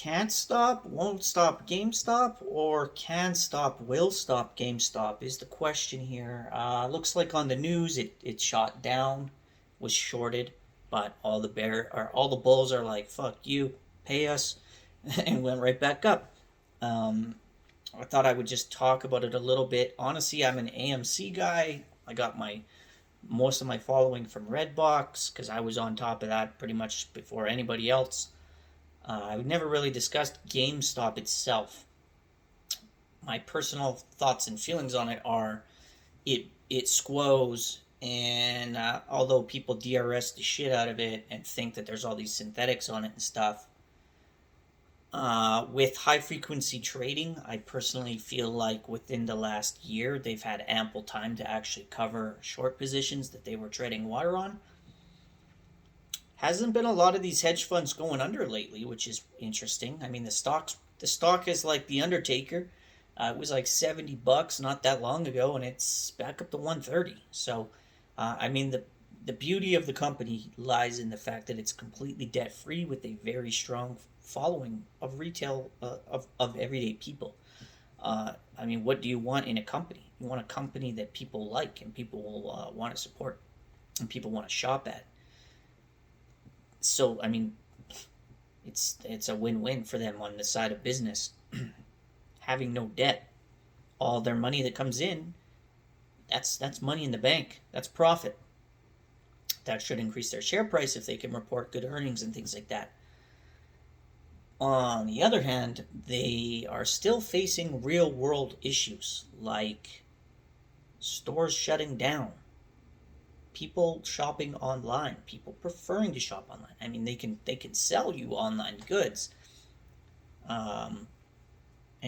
can't stop, won't stop GameStop, or can stop, will stop GameStop is the question here. Looks like on the news it shot down, was shorted, but all the bulls are like, fuck you, pay us, and went right back up. Um, I thought I would just talk about it a little bit. Honestly, I'm an AMC guy. I got my most of my following from Redbox because I was on top of that pretty much before anybody else. I've never really discussed GameStop itself. My personal thoughts and feelings on it are it squoze, and although people DRS the shit out of it and think that there's all these synthetics on it and stuff, with high frequency trading, I personally feel like within the last year they've had ample time to actually cover short positions that they were treading water on. Hasn't been a lot of these hedge funds going under lately, which is interesting. I mean, the stock is like the Undertaker. It was like $70 not that long ago, and it's back up to 130. So, I mean, the beauty of the company lies in the fact that it's completely debt free with a very strong following of retail of everyday people. I mean, what do you want in a company? You want a company that people like and people will want to support and people want to shop at. So, I mean, it's a win-win for them on the side of business. Having no debt, all their money that comes in, that's money in the bank. That's profit. That should increase their share price if they can report good earnings and things like that. On the other hand, they are still facing real-world issues like stores shutting down, people shopping online, people preferring to shop online. I mean, they can sell you online goods, and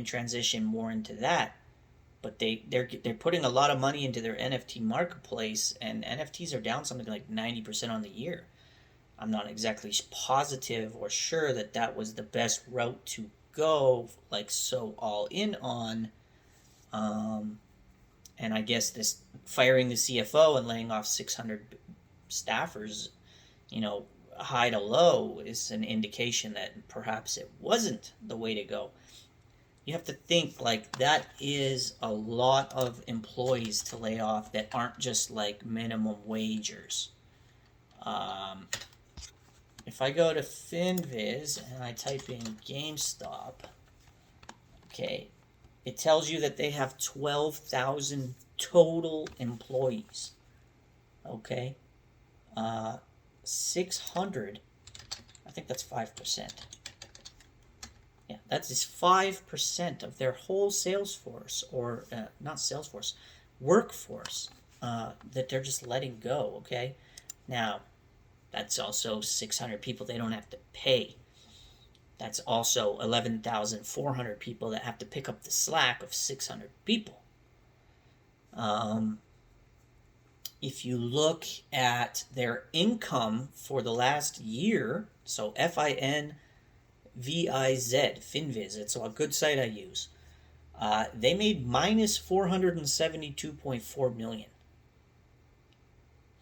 transition more into that, but they're putting a lot of money into their NFT marketplace, and NFTs are down something like 90% on the year. I'm not exactly positive or sure that was the best route to go, like so all in on. And I guess this firing the CFO and laying off 600 staffers, high to low, is an indication that perhaps it wasn't the way to go. You have to think like that is a lot of employees to lay off that aren't just like minimum wagers. If I go to FinViz and I type in GameStop, okay, it tells you that they have 12,000 total employees. Okay, 600. I think that's 5%. Yeah, that is 5% of their whole sales force, or not sales force, workforce, that they're just letting go. Okay, now that's also 600 people they don't have to pay. That's also 11,400 people that have to pick up the slack of 600 people. If you look at their income for the last year, so FINVIZ, FinViz, it's a good site I use. They made minus 472.4 million.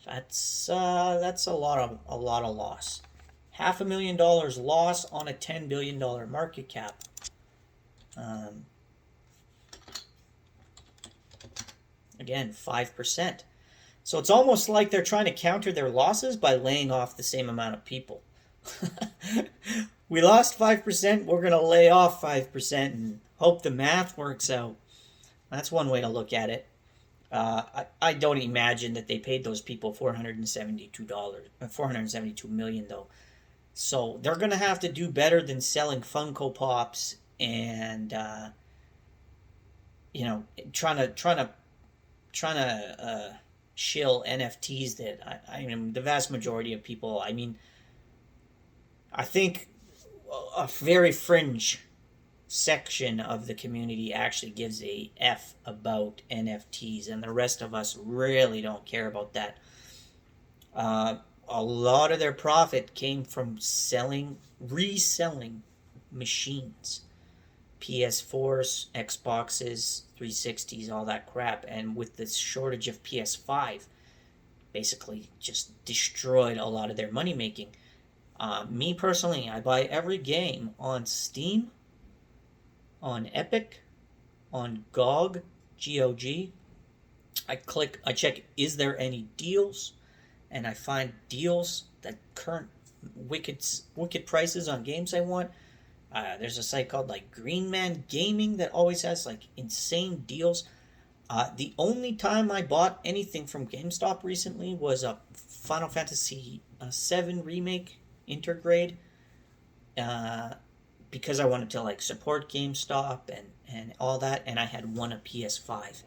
That's a lot of loss. $500,000 loss on a $10 billion market cap. Again, 5%. So it's almost like they're trying to counter their losses by laying off the same amount of people. We lost 5%, we're going to lay off 5% and hope the math works out. That's one way to look at it. I don't imagine that they paid those people $472 million though. So they're gonna have to do better than selling Funko Pops and trying to shill NFTs that I mean the vast majority of people. I mean, I think a very fringe section of the community actually gives a F about NFTs, and the rest of us really don't care about that. A lot of their profit came from reselling machines, PS4s, Xboxes, 360s, all that crap, and with this shortage of PS5, basically just destroyed a lot of their money making. Me personally, I buy every game on Steam, on Epic, on GOG, GOG. I check, is there any deals? And I find deals that current wicked prices on games I want. There's a site called like Green Man Gaming that always has like insane deals. The only time I bought anything from GameStop recently was a Final Fantasy VII remake intergrade, uh, because I wanted to like support GameStop and all that, and I had won a PS5.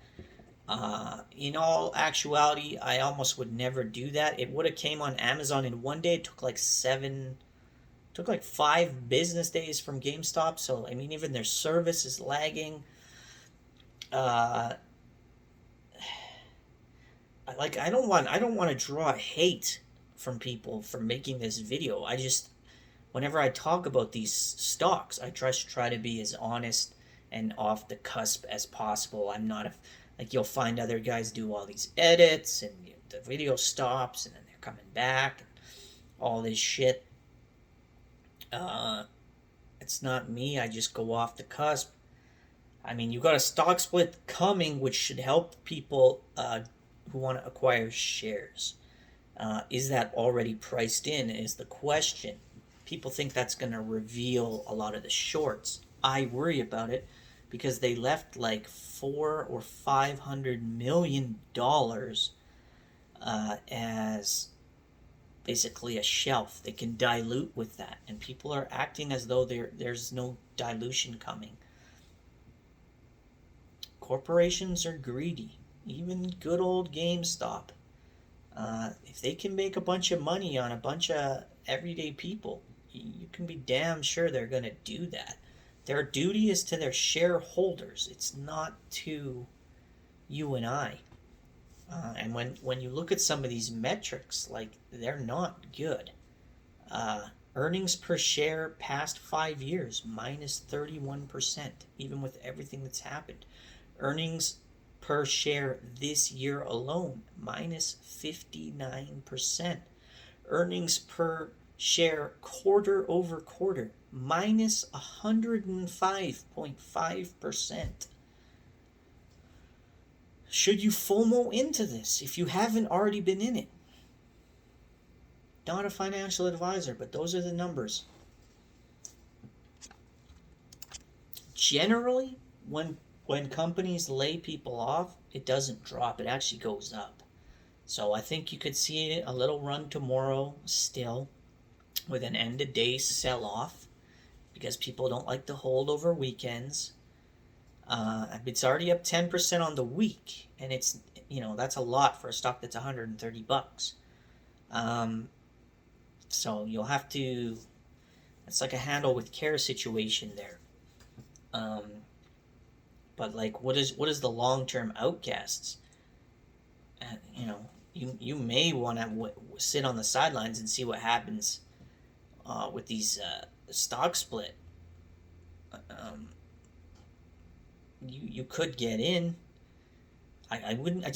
In all actuality, I almost would never do that. It would have came on Amazon in one day. It took like 5 business days from GameStop. So I mean, even their service is lagging. Uh, I don't want to draw hate from people for making this video. I just, whenever I talk about these stocks, I try to be as honest and off the cusp as possible. I'm not a, like, you'll find other guys do all these edits and the video stops and then they're coming back and all this shit. It's not me. I just go off the cusp. I mean, you got a stock split coming, which should help people who want to acquire shares. Is that already priced in? Is the question. People think that's going to reveal a lot of the shorts. I worry about it because they left like $400 or $500 million as basically a shelf. They can dilute with that, and people are acting as though there's no dilution coming. Corporations are greedy. Even good old GameStop. If they can make a bunch of money on a bunch of everyday people, you can be damn sure they're going to do that. Their duty is to their shareholders. It's not to you and I. And when you look at some of these metrics, like, they're not good. Earnings per share past 5 years, minus 31%, even with everything that's happened. Earnings per share this year alone, minus 59%. Earnings per share quarter over quarter, minus 105.5%. Should you FOMO into this if you haven't already been in it? Not a financial advisor, but those are the numbers. Generally, when companies lay people off, it doesn't drop. It actually goes up. So I think you could see it a little run tomorrow still with an end-of-day sell-off because people don't like to hold over weekends. It's already up 10% on the week, and it's, that's a lot for a stock that's $130. So you'll have to, it's like a handle with care situation there. But like, what is the long-term outcasts? You may want to sit on the sidelines and see what happens with these stock split. You could get in. I wouldn't. I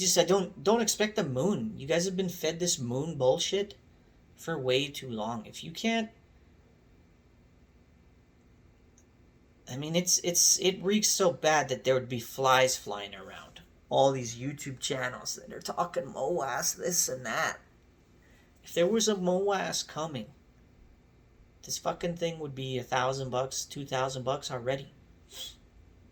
don't expect the moon. You guys have been fed this moon bullshit for way too long. If you can't, I mean, it reeks so bad that there would be flies flying around. All these YouTube channels that are talking MOAS, this and that. If there was a MOAS coming, this fucking thing would be $1,000, $2,000 already.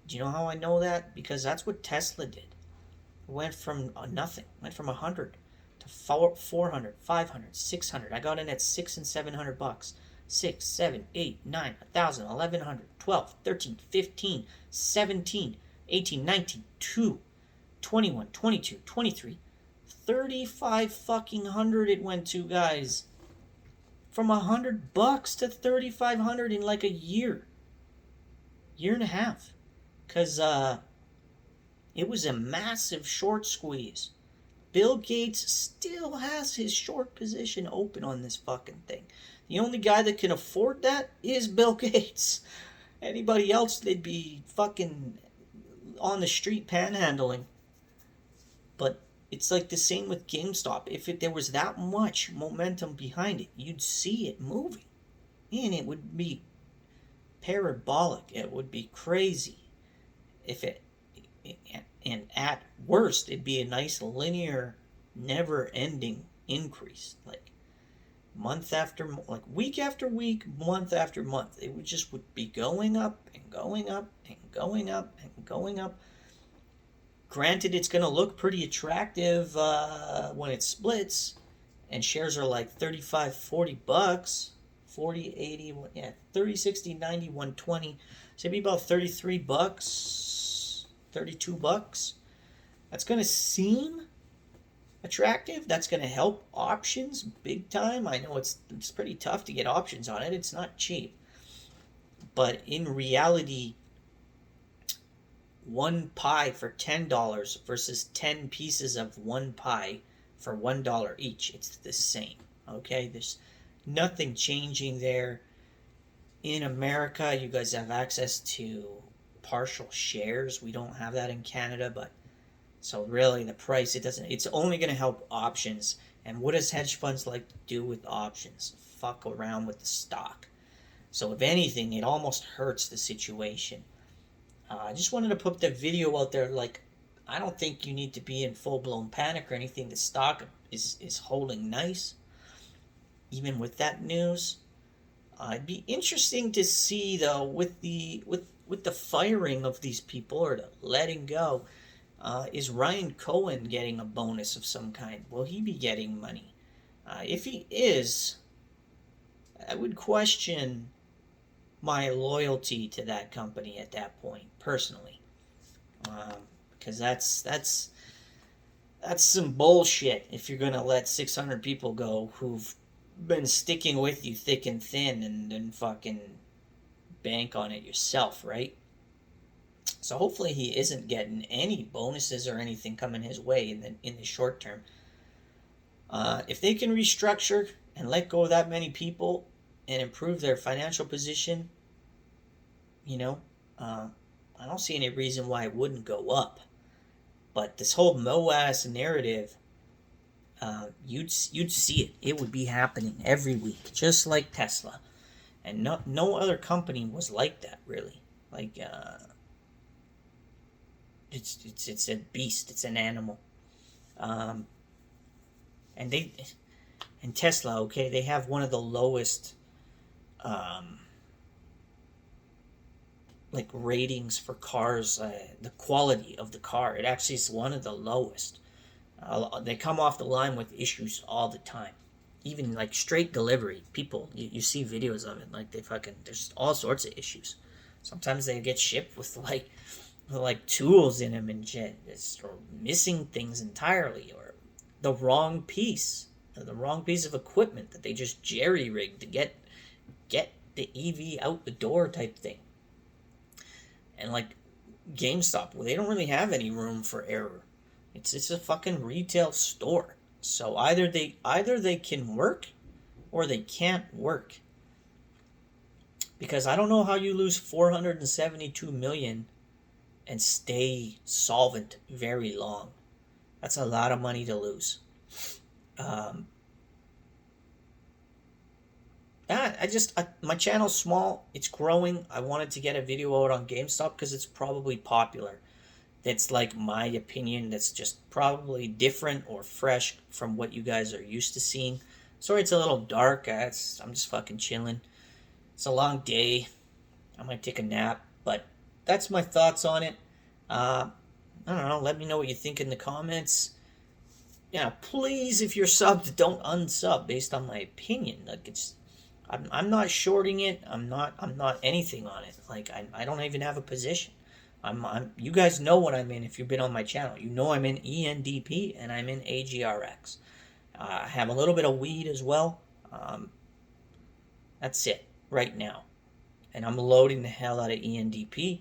Do you know how I know that? Because that's what Tesla did. It went from nothing. Went from 100 to 400, 500, 600. I got in at $600 and $700. 6, 7, 8, 9, 1,000, 1,100, 12, 13, 15, 17, 18, 19, 2, 21, 22, 23, 35 fucking hundred it went to, guys. From $100 to 3,500 in like a year and a half. Because it was a massive short squeeze. Bill Gates still has his short position open on this fucking thing. The only guy that can afford that is Bill Gates. Anybody else, they'd be fucking on the street panhandling. But it's like the same with GameStop. If there was that much momentum behind it, you'd see it moving. and it would be parabolic. It would be crazy if it, and at worst, it'd be a nice linear, never-ending increase, like month after, like week after week, month after month. It would be going up and going up and going up and going up. Granted, it's going to look pretty attractive when it splits, and shares are like 35, 40 bucks, 40, 80, yeah, 30, 60, 90, 120. So it'd be about 33 bucks, 32 bucks. That's going to seem attractive. That's going to help options big time. I know it's pretty tough to get options on it. It's not cheap. But in reality, one pie for $10 versus 10 pieces of one pie for $1 each. It's the same. Okay? There's nothing changing there. In America, you guys have access to partial shares. We don't have that in Canada, but so really the price, it's only going to help options. And what does hedge funds like to do with options? Fuck around with the stock. So if anything, it almost hurts the situation. I just wanted to put the video out there. Like, I don't think you need to be in full-blown panic or anything. The stock is holding nice, even with that news. It'd be interesting to see, though, with the firing of these people, or the letting go, is Ryan Cohen getting a bonus of some kind? Will he be getting money? If he is, I would question my loyalty to that company at that point, personally, because that's some bullshit. If you're gonna let 600 people go who've been sticking with you thick and thin, and then fucking bank on it yourself, right? So hopefully he isn't getting any bonuses or anything coming his way in the short term. If they can restructure and let go of that many people and improve their financial position, I don't see any reason why it wouldn't go up. But this whole MOAS narrative, you'd see it. It would be happening every week, just like Tesla. And no other company was like that, really. Like, it's a beast. It's an animal. And Tesla, okay, they have one of the lowest like ratings for cars. The quality of the car, it actually is one of the lowest. They come off the line with issues all the time. Even like straight delivery, people, you see videos of it, like there's all sorts of issues. Sometimes they get shipped with like tools in them and shit, or missing things entirely, or the wrong piece of equipment that they just jerry-rigged to get the EV out the door type thing. And like GameStop, well, they don't really have any room for error. It's a fucking retail store. So either they can work or they can't work. Because I don't know how you lose $472 million and stay solvent very long. That's a lot of money to lose. My channel's small. It's growing. I wanted to get a video out on GameStop because it's probably popular. That's like my opinion. That's just probably different or fresh from what you guys are used to seeing. Sorry, it's a little dark. I'm just fucking chilling. It's a long day. I might take a nap, but that's my thoughts on it. I don't know. Let me know what you think in the comments. Yeah, please, if you're subbed, don't unsub based on my opinion. Like I'm not shorting it. I'm not anything on it. Like I don't even have a position. You guys know what I'm in if you've been on my channel. You know I'm in ENDP and I'm in AGRX. I have a little bit of weed as well. That's it right now. And I'm loading the hell out of ENDP.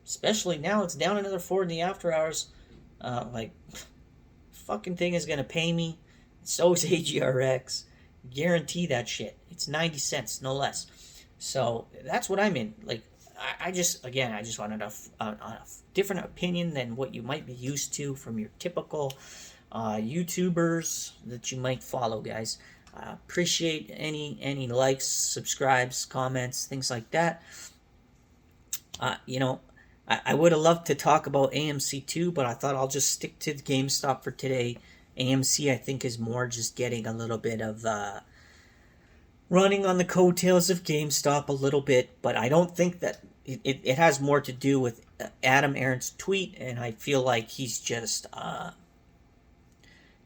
Especially now it's down another 4 in the after hours. Fucking thing is going to pay me. So is AGRX. Guarantee that shit. It's 90 cents, no less. So that's what I'm in. Like, I just wanted a different opinion than what you might be used to from your typical YouTubers that you might follow, guys. Appreciate any likes, subscribes, comments, things like that. You know, I would have loved to talk about AMC too, but I thought I'll just stick to the GameStop for today. AMC, I think, is more just getting a little bit of running on the coattails of GameStop a little bit, but I don't think that it has more to do with Adam Aron's tweet, and I feel like he's just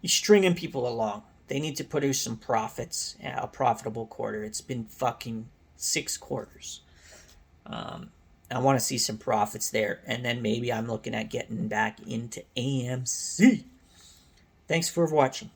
he's stringing people along. They need to produce some profits, a profitable quarter. It's been fucking 6 quarters. I want to see some profits there, and then maybe I'm looking at getting back into AMC. Thanks for watching.